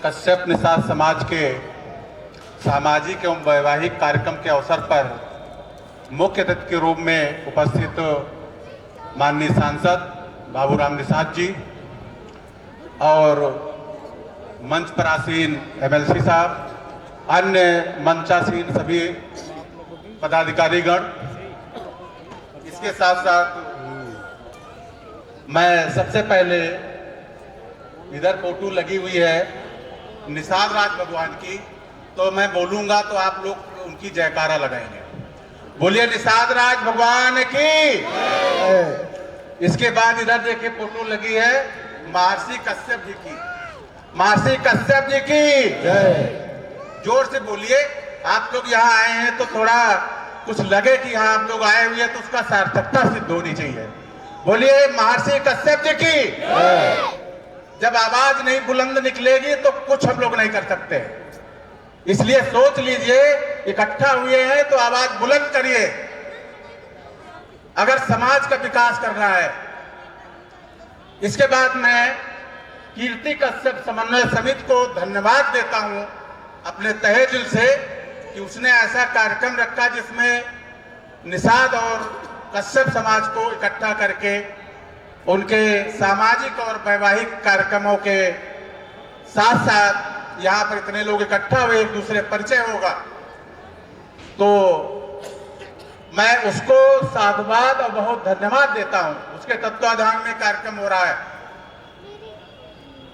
कश्यप निषाद समाज के सामाजिक एवं वैवाहिक कार्यक्रम के अवसर पर मुख्य अतिथि के रूप में उपस्थित माननीय सांसद बाबूराम निषाद जी और मंच पर आसीन एमएलसी साहब, अन्य मंचासीन सभी पदाधिकारीगण, इसके साथ साथ मैं सबसे पहले इधर फोटो लगी हुई है निषाद राज भगवान की, तो मैं बोलूंगा तो आप लोग उनकी जयकारा लगाएंगे। बोलिए निषाद राज भगवान की। इसके बाद इधर देखिए फोटो लगी है महर्षि कश्यप जी की। महर्षि कश्यप जी की जोर से बोलिए। आप लोग यहाँ आए हैं तो थोड़ा कुछ लगे कि यहाँ आप लोग आए हुए हैं तो उसका सार्थकता सिद्ध होनी चाहिए। बोलिए महर्षि कश्यप जी की। जब आवाज नहीं बुलंद निकलेगी तो कुछ हम लोग नहीं कर सकते, इसलिए सोच लीजिए इकट्ठा हुए हैं तो आवाज बुलंद करिए अगर समाज का विकास करना है। इसके बाद मैं कीर्ति कश्यप समन्वय समिति को धन्यवाद देता हूं अपने तहे दिल से कि उसने ऐसा कार्यक्रम रखा जिसमें निषाद और कश्यप समाज को इकट्ठा करके उनके सामाजिक और वैवाहिक कार्यक्रमों के साथ साथ यहाँ पर इतने लोग इकट्ठा हुए, एक दूसरे परिचय होगा, तो मैं उसको साधुवाद और बहुत धन्यवाद देता हूँ। उसके तत्वाधान में कार्यक्रम हो रहा है,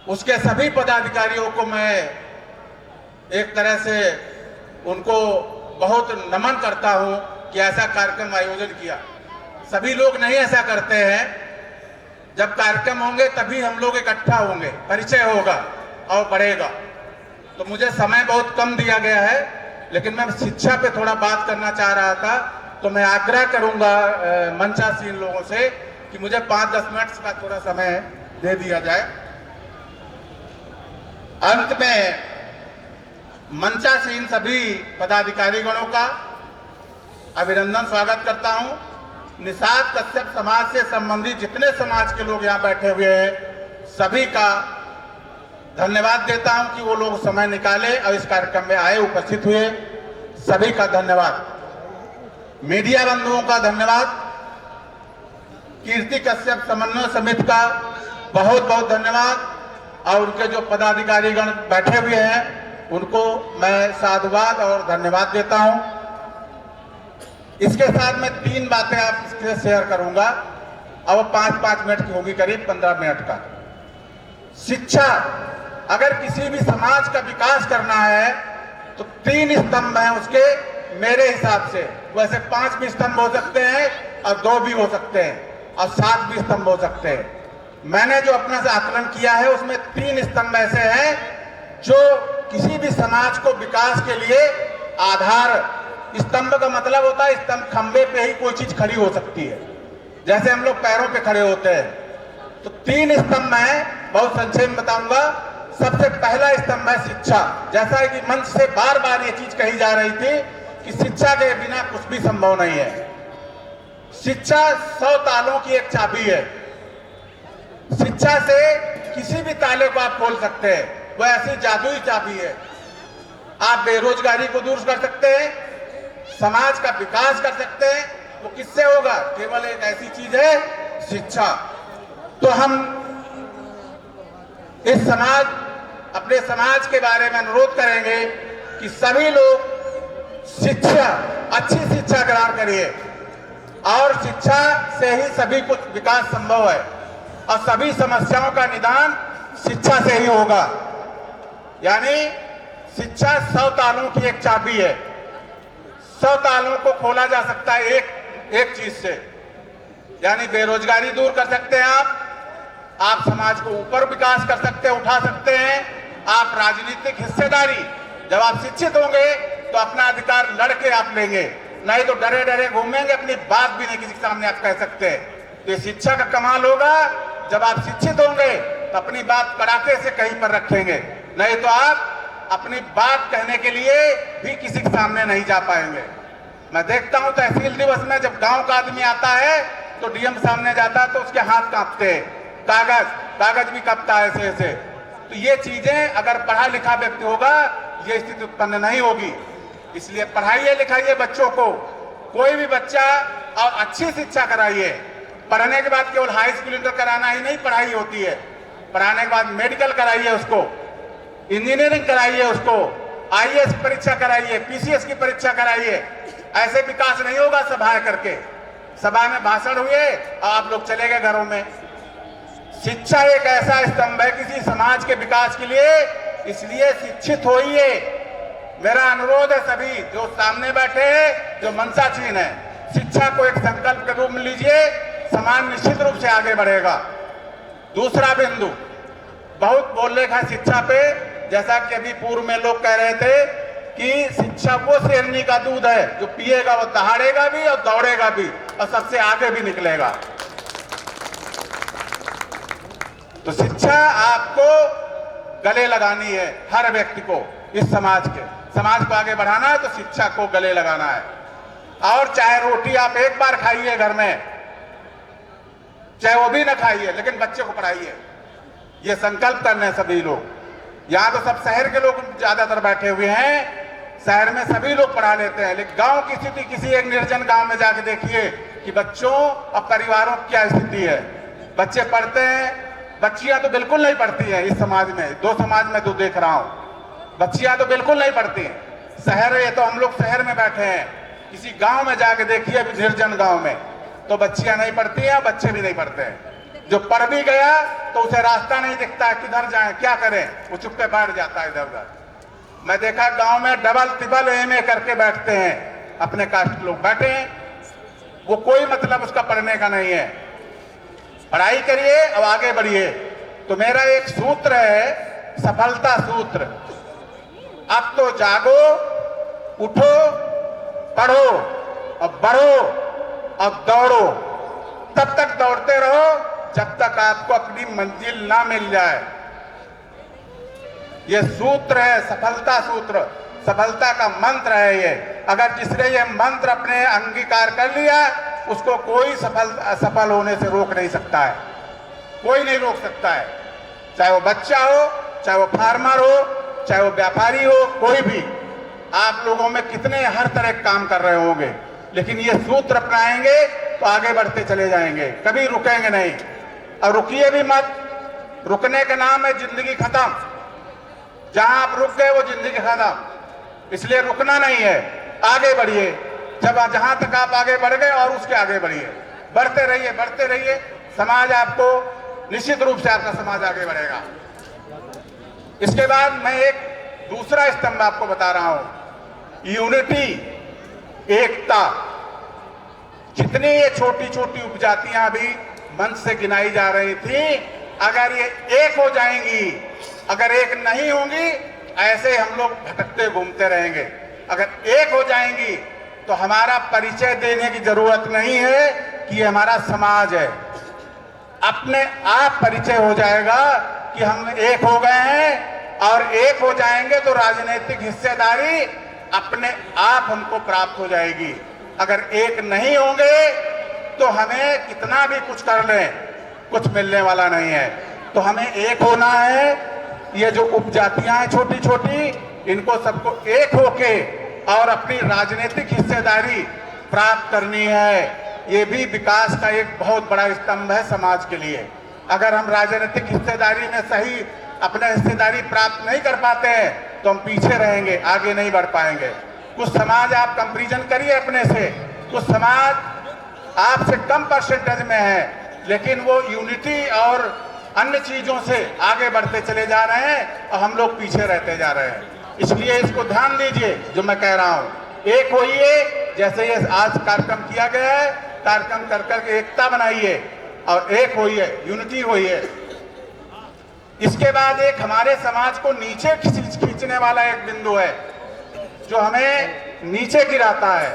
उसके सभी पदाधिकारियों को मैं एक तरह से उनको बहुत नमन करता हूँ कि ऐसा कार्यक्रम आयोजन किया। सभी लोग नहीं ऐसा करते हैं। जब कार्यक्रम होंगे तभी हम लोग इकट्ठा होंगे, परिचय होगा और बढ़ेगा। तो मुझे समय बहुत कम दिया गया है, लेकिन मैं शिक्षा पे थोड़ा बात करना चाह रहा था, तो मैं आग्रह करूंगा मंचासीन लोगों से कि मुझे 5-10 मिनट का थोड़ा समय दे दिया जाए। अंत में मंचासीन सभी पदाधिकारीगणों का अभिनंदन स्वागत करता हूं। निषाद कश्यप समाज से संबंधित जितने समाज के लोग यहाँ बैठे हुए हैं सभी का धन्यवाद देता हूं कि वो लोग समय निकाले और इस कार्यक्रम में आए, उपस्थित हुए। सभी का धन्यवाद। मीडिया बंधुओं का धन्यवाद। कीर्ति कश्यप समन्वय समिति का बहुत बहुत धन्यवाद और उनके जो पदाधिकारीगण बैठे हुए हैं उनको मैं साधुवाद और धन्यवाद देता हूं। इसके साथ मैं 3 बातें आपसे शेयर करूंगा। अब 5-5 मिनट की होगी, करीब 15 मिनट का। शिक्षा, अगर किसी भी समाज का विकास करना है तो 3 स्तंभ हैं उसके मेरे हिसाब से। वैसे 5 भी स्तंभ हो सकते हैं और 2 भी हो सकते हैं और 7 भी स्तंभ हो सकते हैं। मैंने जो अपना से आकलन किया है उसमें 3 स्तंभ ऐसे हैं जो किसी भी समाज को विकास के लिए आधार। स्तंभ का मतलब होता है स्तंभ, खंबे पे ही कोई चीज खड़ी हो सकती है, जैसे हम लोग पैरों पे खड़े होते हैं। तो 3 स्तंभ हैं, बहुत संक्षेप में बताऊंगा। सबसे पहला स्तंभ है शिक्षा। जैसा कि मंच से बार बार ये चीज कही जा रही थी कि शिक्षा के बिना कुछ भी संभव नहीं है। शिक्षा 100 तालों की एक चाबी है। शिक्षा से किसी भी ताले को आप खोल सकते हैं, वह ऐसी जादुई चाबी है। आप बेरोजगारी को दूर कर सकते हैं, समाज का विकास कर सकते हैं। वो किससे होगा? केवल एक ऐसी चीज है, शिक्षा। तो हम इस समाज, अपने समाज के बारे में अनुरोध करेंगे कि सभी लोग शिक्षा, अच्छी शिक्षा ग्रहण करिए और शिक्षा से ही सभी कुछ विकास संभव है और सभी समस्याओं का निदान शिक्षा से ही होगा। यानी शिक्षा 100 तालों की एक चाबी है। 100 तालों को खोला जा सकता है एक चीज से, यानी बेरोजगारी दूर कर सकते हैं आप समाज को ऊपर विकास कर सकते हैं, उठा सकते हैं। आप राजनीतिक हिस्सेदारी, जब आप शिक्षित होंगे तो अपना अधिकार लड़के आप लेंगे, नहीं तो डरे डरे घूमेंगे, अपनी बात भी नहीं किसी के सामने आप कह सकते। तो ये शिक्षा का कमाल होगा। जब आप शिक्षित होंगे तो अपनी बात कड़ाके से कहीं पर रखेंगे, नहीं तो आप अपनी बात कहने के लिए भी किसी के सामने नहीं जा पाएंगे। मैं देखता हूं तहसील दिवस में जब गांव का आदमी आता है तो डीएम सामने जाता है तो उसके हाथ कांपते हैं, कागज भी कांपता है ऐसे ऐसे। तो ये चीजें अगर पढ़ा लिखा व्यक्ति होगा ये स्थिति उत्पन्न नहीं होगी। इसलिए पढ़ाइए लिखाइए बच्चों को, कोई भी बच्चा, और अच्छी शिक्षा कराइए। पढ़ने के बाद केवल हाई स्कूल इंटर कराना ही नहीं पढ़ाई होती है, पढ़ाने के बाद मेडिकल कराइए उसको, इंजीनियरिंग कराइए उसको, आईएएस की परीक्षा कराइए, पीसीएस की परीक्षा कराइए। ऐसे विकास नहीं होगा सभा करके, सभा में भाषण हुए और आप लोग चले गए घरों में। शिक्षा एक ऐसा स्तंभ है किसी समाज के विकास के लिए, इसलिए शिक्षित होइए। मेरा अनुरोध है सभी जो सामने बैठे हैं, जो मंशाचीन है, शिक्षा को एक संकल्प के रूप में लीजिए, समाज निश्चित रूप से आगे बढ़ेगा। दूसरा बिंदु, बहुत बोलने का शिक्षा पे, जैसा कि अभी पूर्व में लोग कह रहे थे कि शिक्षा वो शेरनी का दूध है जो पिएगा वो दहाड़ेगा भी और दौड़ेगा भी और सबसे आगे भी निकलेगा। तो शिक्षा आपको गले लगानी है, हर व्यक्ति को, इस समाज को आगे बढ़ाना है तो शिक्षा को गले लगाना है। और चाहे रोटी आप एक बार खाइए घर में, चाहे वो भी ना खाइए, लेकिन बच्चे को पढ़ाइए। ये संकल्प करने हैं सभी लोग। यहाँ तो सब शहर के लोग ज्यादातर बैठे हुए हैं, शहर में सभी लोग पढ़ा लेते हैं, लेकिन गांव की स्थिति, किसी एक निर्जन गांव में जाके देखिए कि बच्चों और परिवारों की क्या स्थिति है। बच्चे पढ़ते हैं, बच्चियां तो बिल्कुल नहीं पढ़ती हैं। इस समाज में, दो समाज में तो देख रहा हूं, बच्चियां तो बिल्कुल नहीं पढ़ती हैं। शहर, ये तो हम लोग शहर में बैठे हैं, किसी गांव में जाके देखिए, निर्जन गांव में, तो बच्चियां नहीं पढ़ती हैं, बच्चे भी नहीं पढ़ते हैं। जो पढ़ भी गया तो उसे रास्ता नहीं दिखता है, किधर जाए क्या करें, वो चुप्पे बैठ जाता है इधर उधर। मैं देखा गांव में डबल ट्रिपल एमए करके बैठते हैं, अपने कास्ट लोग बैठे हैं, वो कोई मतलब उसका पढ़ने का नहीं है। पढ़ाई करिए और आगे बढ़िए। तो मेरा एक सूत्र है, सफलता सूत्र, अब तो जागो, उठो, पढ़ो और बढ़ो और दौड़ो। तब तक दौड़ते रहो जब तक आपको अपनी मंजिल ना मिल जाए। ये सूत्र है, सफलता सूत्र, सफलता का मंत्र है ये। अगर जिसने ये मंत्र अपने अंगीकार कर लिया, उसको कोई सफल होने से रोक नहीं सकता है, कोई नहीं रोक सकता है। चाहे वो बच्चा हो, चाहे वो फार्मर हो, चाहे वो व्यापारी हो, कोई भी। आप लोगों में कितने हर तरह के काम कर रहे होंगे, लेकिन ये सूत्र अपनाएंगे तो आगे बढ़ते चले जाएंगे, कभी रुकेंगे नहीं। और रुकिए भी मत, रुकने का नाम है जिंदगी खत्म। जहां आप रुक गए वो जिंदगी खत्म, इसलिए रुकना नहीं है, आगे बढ़िए। जब जहां तक आप आगे बढ़ गए और उसके आगे बढ़िए, बढ़ते रहिए, बढ़ते रहिए। समाज आपको, निश्चित रूप से आपका समाज आगे बढ़ेगा। इसके बाद मैं एक दूसरा स्तंभ आपको बता रहा हूं, यूनिटी, एकता। जितनी ये छोटी छोटी उपजातियां अभी मंच से गिनाई जा रही थी, अगर ये एक हो जाएंगी, अगर एक नहीं होंगी, ऐसे हम लोग भटकते घूमते रहेंगे। अगर एक हो जाएंगी तो हमारा परिचय देने की जरूरत नहीं है कि ये हमारा समाज है, अपने आप परिचय हो जाएगा कि हम एक हो गए हैं। और एक हो जाएंगे तो राजनीतिक हिस्सेदारी अपने आप हमको प्राप्त हो जाएगी। अगर एक नहीं होंगे तो हमें कितना भी कुछ कर लें, कुछ मिलने वाला नहीं है। तो हमें एक होना है। ये जो उपजातियां हैं छोटी छोटी, इनको सबको एक होके और अपनी राजनीतिक हिस्सेदारी प्राप्त करनी है। ये भी विकास का एक बहुत बड़ा स्तंभ है समाज के लिए। अगर हम राजनीतिक हिस्सेदारी में सही अपने हिस्सेदारी प्राप्त नहीं कर पाते हैं तो हम पीछे रहेंगे, आगे नहीं बढ़ पाएंगे। कुछ समाज आप कंपैरिजन करिए अपने से, कुछ समाज आपसे कम परसेंटेज में है, लेकिन वो यूनिटी और अन्य चीजों से आगे बढ़ते चले जा रहे हैं और हम लोग पीछे रहते जा रहे हैं। इसलिए इसको ध्यान दीजिए जो मैं कह रहा हूं, एक होइए। जैसे ये आज कार्यक्रम किया गया है, कार्यक्रम कर करके एकता बनाइए और एक होइए, यूनिटी होइए। इसके बाद एक हमारे समाज को नीचे खींचने वाला एक बिंदु है जो हमें नीचे गिराता है,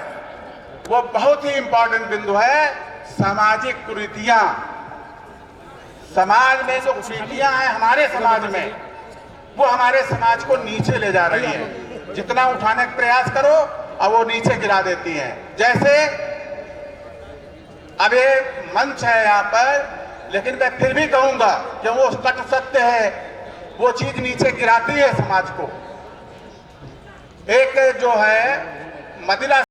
वो बहुत ही इंपॉर्टेंट बिंदु है, सामाजिक कुरीतियां। समाज में जो कुरीतियां हैं हमारे समाज में, वो हमारे समाज को नीचे ले जा रही है। जितना उठाने का प्रयास करो और वो नीचे गिरा देती हैं। जैसे अब ये मंच है यहाँ पर, लेकिन मैं फिर भी कहूंगा कि वो कटु सत्य है वो चीज नीचे गिराती है समाज को। एक जो है महिला